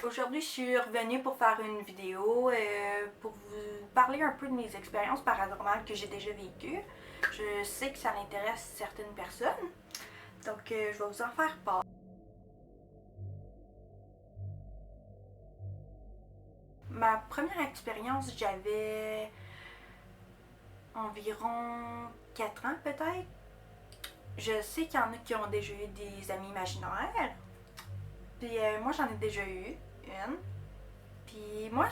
Aujourd'hui, je suis revenue pour faire une vidéo pour vous parler un peu de mes expériences paranormales que j'ai déjà vécues. Je sais que ça intéresse certaines personnes, donc je vais vous en faire part. Ma première expérience, j'avais environ 4 ans peut-être. Je sais qu'il y en a qui ont déjà eu des amis imaginaires, puis moi j'en ai déjà eu une. Puis moi,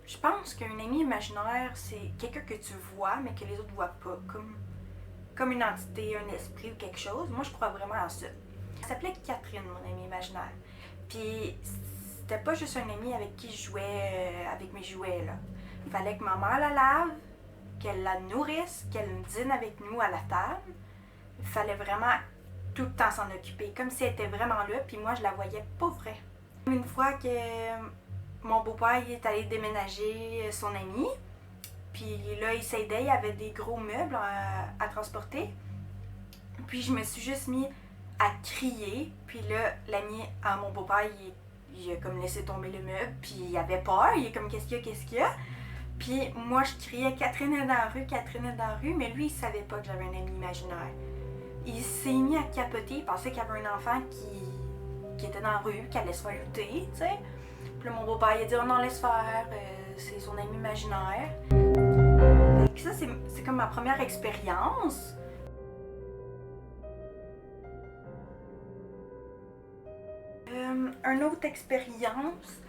je pense qu'un ami imaginaire, c'est quelqu'un que tu vois, mais que les autres voient pas, comme une entité, un esprit ou quelque chose. Moi, je crois vraiment à ça. Elle s'appelait Catherine, mon amie imaginaire. Puis c'était pas juste un ami avec qui je jouais avec mes jouets, là. Il fallait que ma mère la lave, qu'elle la nourrisse, qu'elle dîne avec nous à la table. Il fallait vraiment tout le temps s'en occuper, comme si elle était vraiment là, puis moi, je la voyais pas vrai. Une fois que mon beau-père est allé déménager son ami, puis là, il s'aidait, il y avait des gros meubles à transporter. Puis je me suis juste mis à crier, puis là, l'ami à mon beau-père, il a comme laissé tomber le meuble, puis il avait peur, il est comme qu'est-ce qu'il y a? Puis moi, je criais Catherine est dans la rue, Catherine est dans la rue, mais lui, il savait pas que j'avais un ami imaginaire. Il s'est mis à capoter, il pensait qu'il y avait un enfant qui était dans la rue, qui allait se faire lutter, tu sais. Puis là, mon beau-père, il a dit, oh non, laisse faire, c'est son ami imaginaire. Fait que ça, c'est comme ma première expérience. Une autre expérience,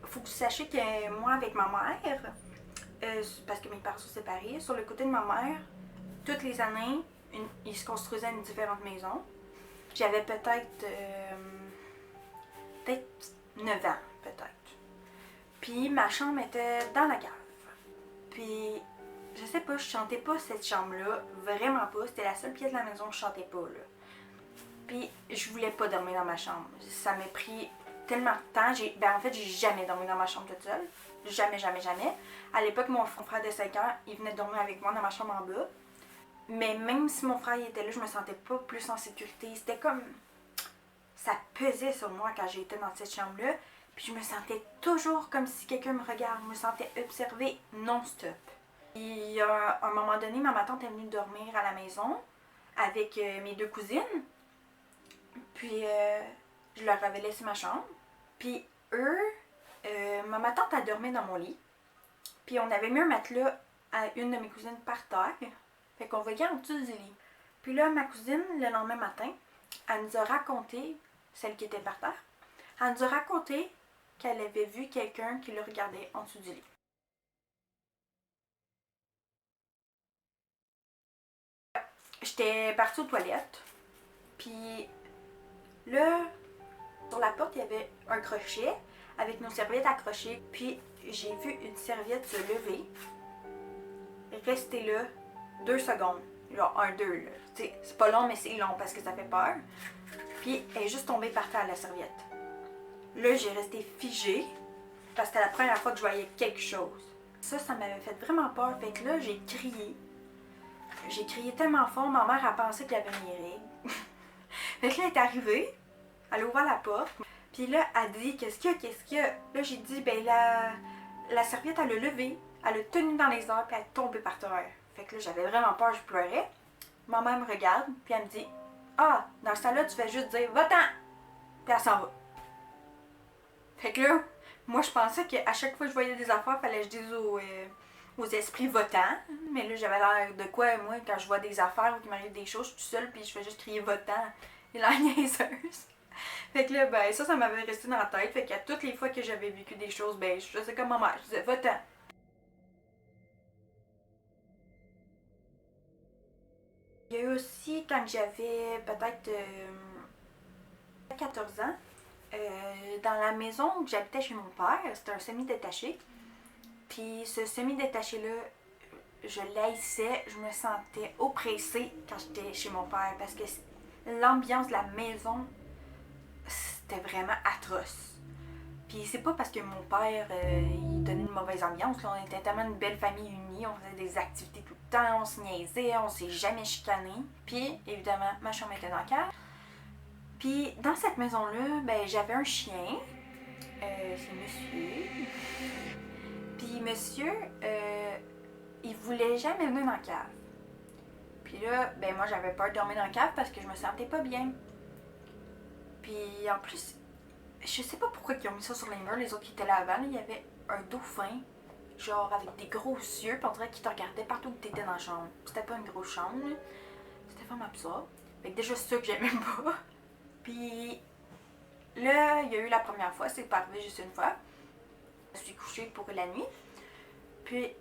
faut que vous sachiez que moi, avec ma mère, parce que mes parents sont séparés, sur le côté de ma mère, toutes les années, ils se construisaient une différente maison. J'avais peut-être 9 ans, peut-être. Puis ma chambre était dans la cave. Puis je sais pas, je chantais pas cette chambre-là, vraiment pas. C'était la seule pièce de la maison que je chantais pas, là. Puis je voulais pas dormir dans ma chambre. Ça m'a pris tellement de temps. En fait, j'ai jamais dormi dans ma chambre toute seule. Jamais, jamais, jamais. À l'époque, mon frère de 5 ans, il venait dormir avec moi dans ma chambre en bas. Mais même si mon frère était là, je me sentais pas plus en sécurité. C'était comme... Ça pesait sur moi quand j'étais dans cette chambre-là. Puis je me sentais toujours comme si quelqu'un me regarde. Je me sentais observée non-stop. Puis à un moment donné, ma tante est venue dormir à la maison avec mes 2 cousines. Puis je leur avais laissé ma chambre. Puis eux, ma tante a dormi dans mon lit. Puis on avait mis un matelas à une de mes cousines par terre. Fait qu'on voyait en dessous du lit. Puis là, ma cousine, le lendemain matin, elle nous a raconté, celle qui était par terre, elle nous a raconté qu'elle avait vu quelqu'un qui le regardait en dessous du lit. J'étais partie aux toilettes. Puis là, sur la porte, il y avait un crochet avec nos serviettes accrochées. Puis j'ai vu une serviette se lever et rester là 2 secondes. Genre 1, 2 là. C'est pas long, mais c'est long parce que ça fait peur. Puis elle est juste tombée par terre, la serviette. Là, j'ai resté figée parce que c'était la première fois que je voyais quelque chose. Ça m'avait fait vraiment peur. Fait que là, j'ai crié. J'ai crié tellement fort, ma mère a pensé qu'il y avait mes règles. Fait que là, elle est arrivée. Elle a ouvert la porte. Puis là, elle dit qu'est-ce qu'il y a? Là, j'ai dit, ben la serviette, elle a levé. Elle a tenu dans les airs, puis elle est tombée par terre. Fait que là, j'avais vraiment peur, je pleurais. Ma mère me regarde, puis elle me dit, ah, dans ce temps-là, tu fais juste dire, va-t'en! Puis elle s'en va. Fait que là, moi, je pensais qu'à chaque fois que je voyais des affaires, il fallait que je dise aux esprits votants. Mais là, j'avais l'air de quoi, moi, quand je vois des affaires ou qu'il m'arrive des choses, je suis toute seule, puis je fais juste crier votant. Et la niaiseuse. Fait que là, ben, ça m'avait resté dans la tête. Fait qu'à toutes les fois que j'avais vécu des choses, ben, je faisais comme ma mère, je disais votant. Il y a eu aussi, quand j'avais peut-être 14 ans, dans la maison où j'habitais chez mon père, c'était un semi-détaché. Puis ce semi-détaché-là, je l'haïssais, je me sentais oppressée quand j'étais chez mon père parce que l'ambiance de la maison, c'était vraiment atroce. Puis c'est pas parce que mon père, il donnait une mauvaise ambiance, là. On était tellement une belle famille unie, on faisait des activités tout le temps, on se niaisait, on s'est jamais chicané. Puis évidemment, ma chambre était dans la cave. Puis dans cette maison-là, ben j'avais un chien. chez monsieur. Puis monsieur, il voulait jamais venir dans la cave. Puis là, ben moi j'avais peur de dormir dans la cave parce que je me sentais pas bien. Puis en plus, je sais pas pourquoi ils ont mis ça sur les murs, les autres qui étaient là avant, là, il y avait un dauphin, genre avec des gros yeux, puis on dirait qu'il te regardait partout où t'étais dans la chambre. C'était pas une grosse chambre, là. C'était vraiment absurde. Fait que déjà c'est ça que j'aimais pas. Puis là, il y a eu la première fois, c'est pas arrivé juste une fois. Je suis couchée pour la nuit. Puis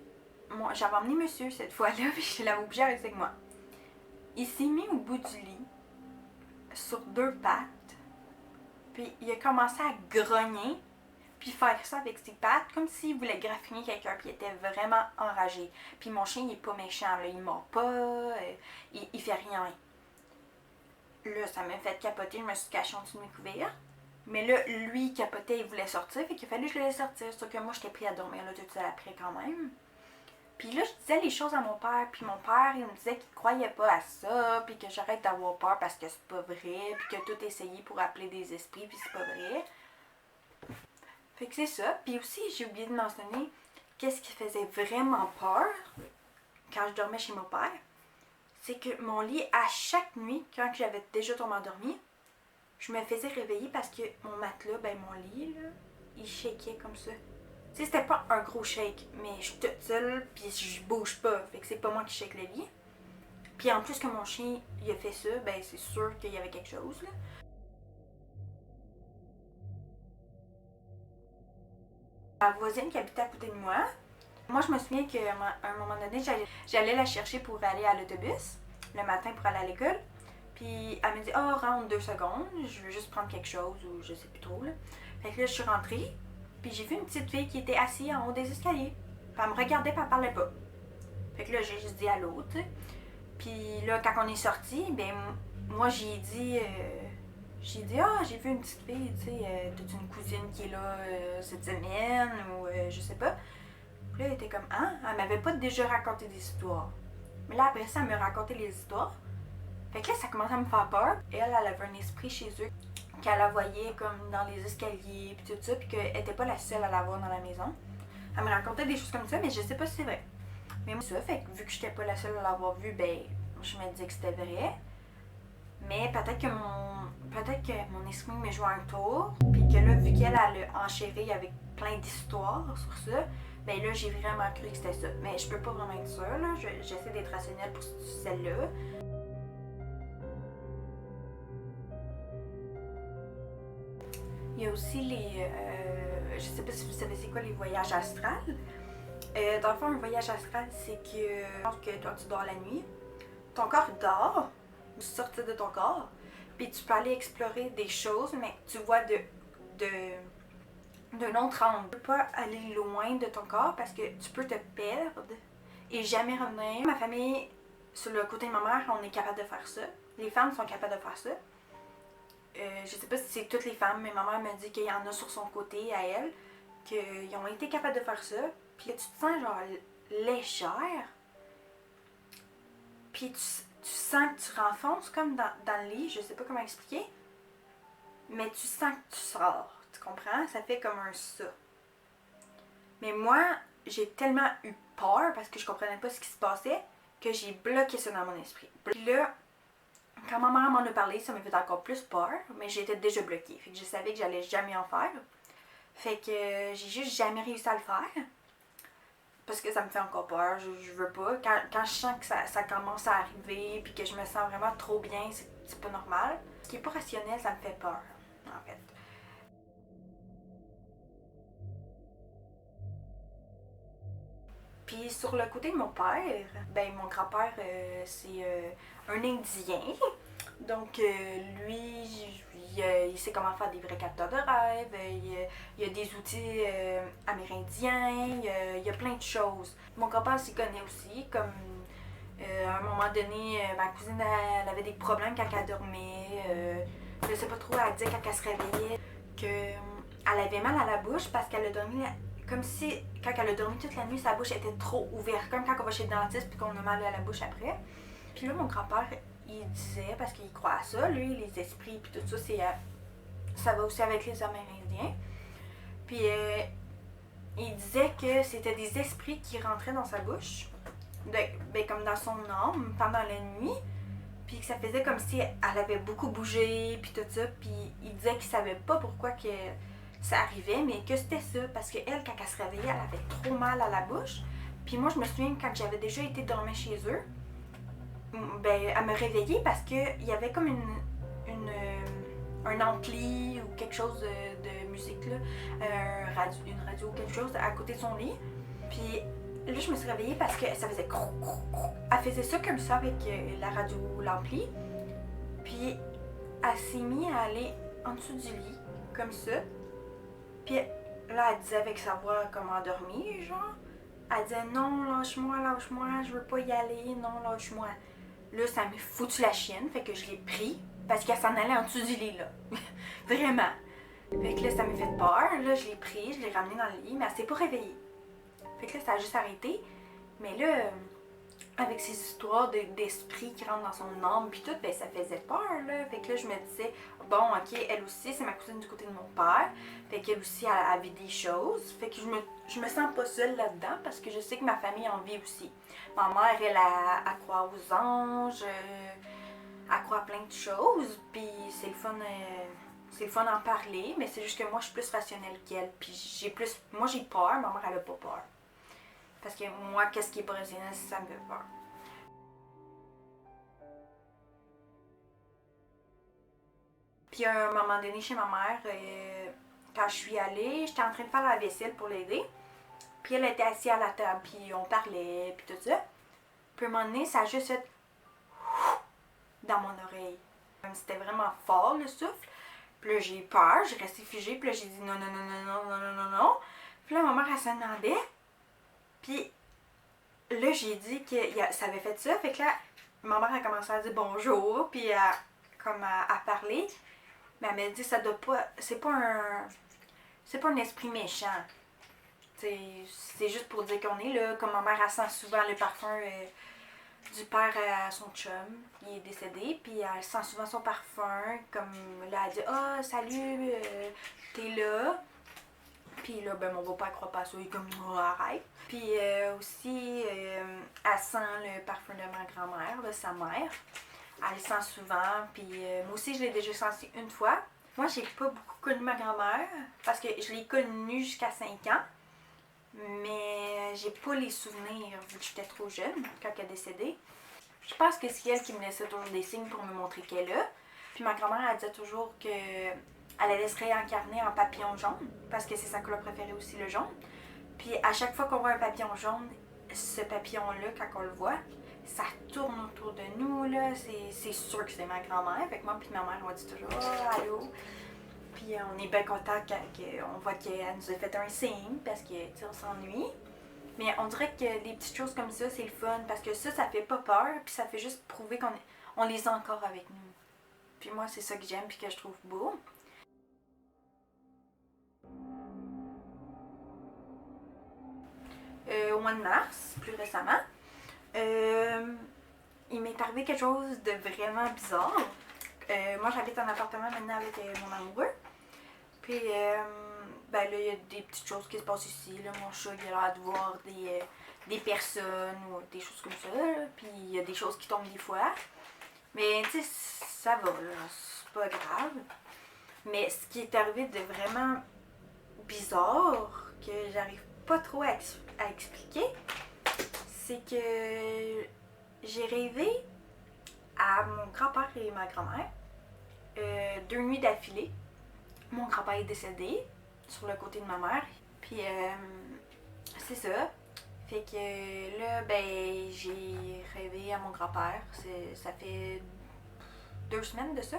moi, j'avais emmené monsieur cette fois-là, puis je l'avais obligé à rester avec moi. Il s'est mis au bout du lit, sur deux pattes, puis il a commencé à grogner, puis faire ça avec ses pattes, comme s'il voulait graffiner quelqu'un, puis il était vraiment enragé. Puis mon chien, il est pas méchant, là, il mord pas, il fait rien. Là, ça m'a fait capoter, je me suis cachée en dessous de mes couverts. Mais là, lui, il capotait, il voulait sortir, fait qu'il fallait que je le laisse sortir. Sauf que moi, j'étais pris à dormir là tout de suite après quand même. Puis là, je disais les choses à mon père, puis mon père, il me disait qu'il croyait pas à ça, puis que j'arrête d'avoir peur parce que c'est pas vrai, puis que tout essayé pour appeler des esprits, puis c'est pas vrai. Fait que c'est ça. Puis aussi, j'ai oublié de mentionner qu'est-ce qui faisait vraiment peur quand je dormais chez mon père. C'est que mon lit, à chaque nuit, quand j'avais déjà tombé endormie, je me faisais réveiller parce que mon matelas, ben mon lit, là, il shakeait comme ça. Tu sais, c'était pas un gros shake, mais je suis toute seule, puis je bouge pas. Fait que c'est pas moi qui shake le lit. Puis en plus que mon chien, il a fait ça, ben c'est sûr qu'il y avait quelque chose, là. La voisine qui habitait à côté de moi je me souviens qu'à un moment donné, j'allais la chercher pour aller à l'autobus, le matin pour aller à l'école. Puis elle me dit « Oh, rentre 2 secondes, je veux juste prendre quelque chose » ou je sais plus trop, là. Fait que là, je suis rentrée, puis j'ai vu une petite fille qui était assise en haut des escaliers. Puis elle me regardait, puis elle parlait pas. Fait que là, j'ai juste dit allô, tu sais. Puis là, quand on est sortis, ben moi, j'ai dit ah, j'ai vu une petite fille, tu sais, toute une cousine qui est là cette semaine, ou je sais pas. Puis là, elle était comme, ah, elle m'avait pas déjà raconté des histoires. Mais là, après ça, elle me racontait les histoires. Fait que là, ça commençait à me faire peur. Elle avait un esprit chez eux qu'elle la voyait comme dans les escaliers, puis tout ça, puis qu'elle était pas la seule à la voir dans la maison. Elle me racontait des choses comme ça, mais je sais pas si c'est vrai. Mais moi, ça, fait que vu que j'étais pas la seule à l'avoir vu, ben, je me disais que c'était vrai. Mais peut-être que mon esprit me jouait un tour, puis que là, vu qu'elle a enchéré avec plein d'histoires sur ça, ben là, j'ai vraiment cru que c'était ça. Mais je peux pas vraiment être sûre, là. J'essaie d'être rationnelle pour celle-là. Il y a aussi les... je sais pas si vous savez c'est quoi les voyages astrales. Dans le fond, un voyage astral, c'est que toi, tu dors la nuit. Ton corps dort, tu sortis de ton corps, puis tu peux aller explorer des choses, mais tu vois d'un autre angle. Tu peux pas aller loin de ton corps parce que tu peux te perdre et jamais revenir. Ma famille, sur le côté de ma mère, on est capable de faire ça. Les femmes sont capables de faire ça. Je sais pas si c'est toutes les femmes, mais ma mère me dit qu'il y en a sur son côté à elle, qu'ils ont été capables de faire ça. Puis là, tu te sens genre légère. Puis tu sens que tu renfonces comme dans le lit, je sais pas comment expliquer. Mais tu sens que tu sors, tu comprends? Ça fait comme un ça. Mais moi, j'ai tellement eu peur parce que je comprenais pas ce qui se passait que j'ai bloqué ça dans mon esprit. Puis là, quand ma mère m'en a parlé, ça m'a fait encore plus peur, mais j'étais déjà bloquée. Fait que je savais que j'allais jamais en faire. Fait que j'ai juste jamais réussi à le faire. Parce que ça me fait encore peur, je veux pas. Quand je sens que ça commence à arriver puis que je me sens vraiment trop bien, c'est pas normal. Ce qui est pas rationnel, ça me fait peur, en fait. Puis sur le côté de mon père, ben mon grand-père, c'est un Indien. Donc lui, il sait comment faire des vrais capteurs de rêve, il y a des outils amérindiens, il y a plein de choses. Mon grand-père s'y connaît aussi, comme à un moment donné, ma cousine elle avait des problèmes quand elle dormait. Je sais pas trop, elle disait quand elle se réveillait qu'elle avait mal à la bouche parce qu'elle a dormi comme si quand elle a dormi toute la nuit, sa bouche était trop ouverte, comme quand on va chez le dentiste puis qu'on a mal à la bouche après. Puis là, mon grand-père, il disait, parce qu'il croit à ça, lui, les esprits puis tout ça, ça va aussi avec les Amérindiens, Puis il disait que c'était des esprits qui rentraient dans sa bouche, comme dans son âme pendant la nuit. Puis que ça faisait comme si elle avait beaucoup bougé, puis tout ça. Puis il disait qu'il savait pas pourquoi que ça arrivait, mais que c'était ça. Parce qu'elle, quand elle se réveillait, elle avait trop mal à la bouche. Puis moi, je me souviens, quand j'avais déjà été dormir chez eux, elle me réveillait parce qu'il y avait comme un ampli ou quelque chose de musique, là, une radio ou quelque chose à côté de son lit. Puis là, je me suis réveillée parce que ça faisait crou, crou, crou. Elle faisait ça comme ça avec la radio ou l'ampli. Puis elle s'est mise à aller en dessous du lit, comme ça. Puis là, elle disait avec sa voix comme endormie, genre. Elle disait non, lâche-moi, je veux pas y aller, non, lâche-moi. Là, ça m'a foutu la chienne, fait que je l'ai pris parce qu'elle s'en allait en dessous du lit, là. Vraiment. Fait que là, ça m'a fait peur. Là, je l'ai pris, je l'ai ramené dans le lit, mais elle s'est pas réveillée. Fait que là, ça a juste arrêté. Mais là, avec ces histoires d'esprit qui rentrent dans son âme puis tout, ben ça faisait peur, là. Fait que là, je me disais, bon, ok, elle aussi, c'est ma cousine du côté de mon père. Fait qu'elle aussi, elle avait des choses. Fait que je me sens pas seule là-dedans parce que je sais que ma famille en vit aussi. Ma mère, elle croit aux anges, elle croit à plein de choses. Puis c'est le fun d'en parler, mais c'est juste que moi, je suis plus rationnelle qu'elle. Puis moi, j'ai peur, ma mère, elle a pas peur. Parce que moi, qu'est-ce qui est pas rationnel, ça me fait peur. Puis à un moment donné, chez ma mère, quand je suis allée, j'étais en train de faire la vaisselle pour l'aider. Puis elle était assise à la table, puis on parlait, puis tout ça. Puis à un moment donné, ça a juste fait dans mon oreille. C'était vraiment fort, le souffle. Puis là, j'ai eu peur, j'ai resté figée, puis là, j'ai dit non, non, non, non, non, non, non, non, non. Puis là, ma mère, elle se demandait. Puis là, j'ai dit que ça avait fait ça. Fait que là, ma mère a commencé à dire bonjour, puis à parler. Mais elle m'a dit, ça doit pas. C'est pas un esprit méchant. C'est juste pour dire qu'on est là. Comme ma mère, elle sent souvent le parfum du père à son chum. Il est décédé, puis elle sent souvent son parfum. Comme là, elle dit, ah, salut, t'es là. Puis là, ben, mon beau-père croit pas à ça, il est comme, oh, arrête. Puis aussi, elle sent le parfum de ma grand-mère, de sa mère. Elle le sent souvent, puis moi aussi, je l'ai déjà senti une fois. Moi, j'ai pas beaucoup connu ma grand-mère, parce que je l'ai connue jusqu'à 5 ans. Mais j'ai pas les souvenirs, vu que j'étais trop jeune quand elle est décédée. Je pense que c'est elle qui me laissait toujours des signes pour me montrer qu'elle est là. Puis ma grand-mère, elle disait toujours que elle allait se réincarner en papillon jaune, parce que c'est sa couleur préférée aussi, le jaune. Puis à chaque fois qu'on voit un papillon jaune, ce papillon-là, quand on le voit, ça tourne autour de nous, là. C'est sûr que c'est ma grand-mère. Fait que moi puis ma mère, on dit toujours « Oh, allô ». Puis on est bien content quand on voit qu'elle nous a fait un signe, parce que, tu sais, on s'ennuie. Mais on dirait que des petites choses comme ça, c'est le fun, parce que ça fait pas peur, puis ça fait juste prouver qu'on les a encore avec nous. Puis moi, c'est ça que j'aime, puis que je trouve beau. Au mois de mars, plus récemment, il m'est arrivé quelque chose de vraiment bizarre. Moi, j'habite en appartement maintenant avec mon amoureux. Puis, ben là, il y a des petites choses qui se passent ici. Là. Mon chat, il a l'air de voir des personnes ou des choses comme ça. Là. Puis, il y a des choses qui tombent des fois. Mais, tu sais, ça va, là. C'est pas grave. Mais ce qui est arrivé de vraiment bizarre, que j'arrive pas trop à expliquer, c'est que j'ai rêvé à mon grand-père et ma grand-mère 2 nuits d'affilée. Mon grand-père est décédé sur le côté de ma mère. Puis c'est ça. Fait que là, ben, j'ai rêvé à mon grand-père. Ça fait 2 semaines de ça.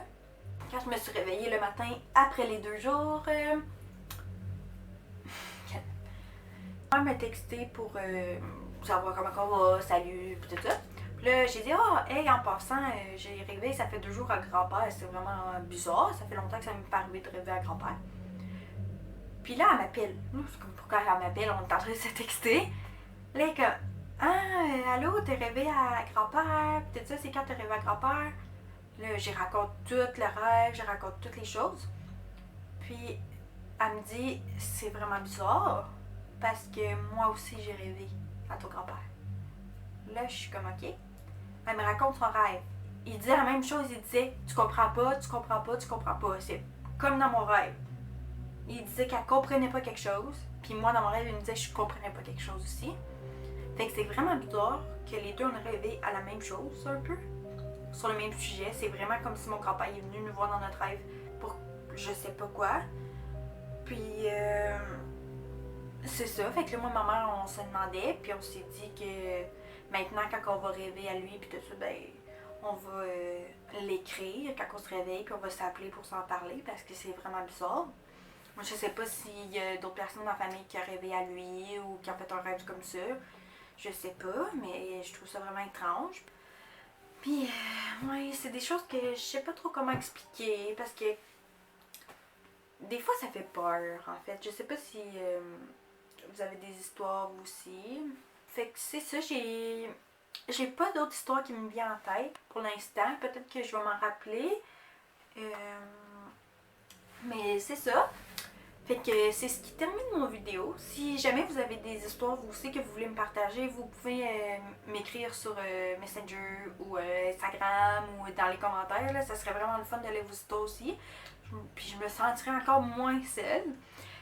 Quand je me suis réveillée le matin après les 2 jours, ma mère m'a texté pour savoir comment on va, salut, pis tout ça. Puis là, j'ai dit, hey, en passant, j'ai rêvé, ça fait 2 jours à grand-père, c'est vraiment bizarre, ça fait longtemps que ça m'est pas arrivé de rêver à grand-père. Puis là, elle m'appelle. C'est comme pourquoi elle m'appelle, on est en train de se texter. Là, elle est comme, allô, t'es rêvé à grand-père, pis tout ça, c'est quand t'es rêvé à grand-père? Là, j'y raconte tout le rêve, j'y raconte toutes les choses. Puis elle me dit c'est vraiment bizarre parce que moi aussi j'ai rêvé à ton grand-père. Là, je suis comme ok. Elle me raconte son rêve. Il disait la même chose, il disait tu comprends pas, tu comprends pas, tu comprends pas. C'est comme dans mon rêve. Il disait qu'elle comprenait pas quelque chose, puis moi dans mon rêve, il me disait que je comprenais pas quelque chose aussi. Fait que c'est vraiment bizarre que les deux ont rêvé à la même chose un peu, sur le même sujet. C'est vraiment comme si mon grand-père est venu nous voir dans notre rêve pour je sais pas quoi. Puis c'est ça, fait que là, moi, ma mère, on se demandait, puis on s'est dit que maintenant, quand on va rêver à lui, puis tout ça, ben, on va l'écrire quand on se réveille, puis on va s'appeler pour s'en parler, parce que c'est vraiment bizarre. Moi, je sais pas s'il y a d'autres personnes dans la famille qui ont rêvé à lui ou qui ont fait un rêve comme ça. Je sais pas, mais je trouve ça vraiment étrange. Puis, ouais, c'est des choses que je sais pas trop comment expliquer, parce que des fois, ça fait peur, en fait. Je sais pas si vous avez des histoires aussi. Fait que c'est ça, j'ai pas d'autres histoires qui me viennent en tête pour l'instant. Peut-être que je vais m'en rappeler. Mais c'est ça. Fait que c'est ce qui termine mon vidéo. Si jamais vous avez des histoires vous aussi que vous voulez me partager, vous pouvez m'écrire sur Messenger ou Instagram ou dans les commentaires. Là. Ça serait vraiment le fun de lire vos histoires aussi. Puis je me sentirais encore moins seule.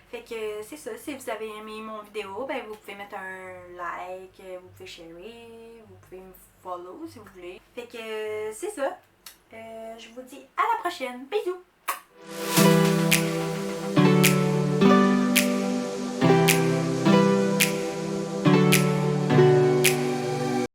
Fait que c'est ça, si vous avez aimé mon vidéo, ben vous pouvez mettre un like, vous pouvez sharer, vous pouvez me follow si vous voulez. Fait que c'est ça. Je vous dis à la prochaine. Bisous!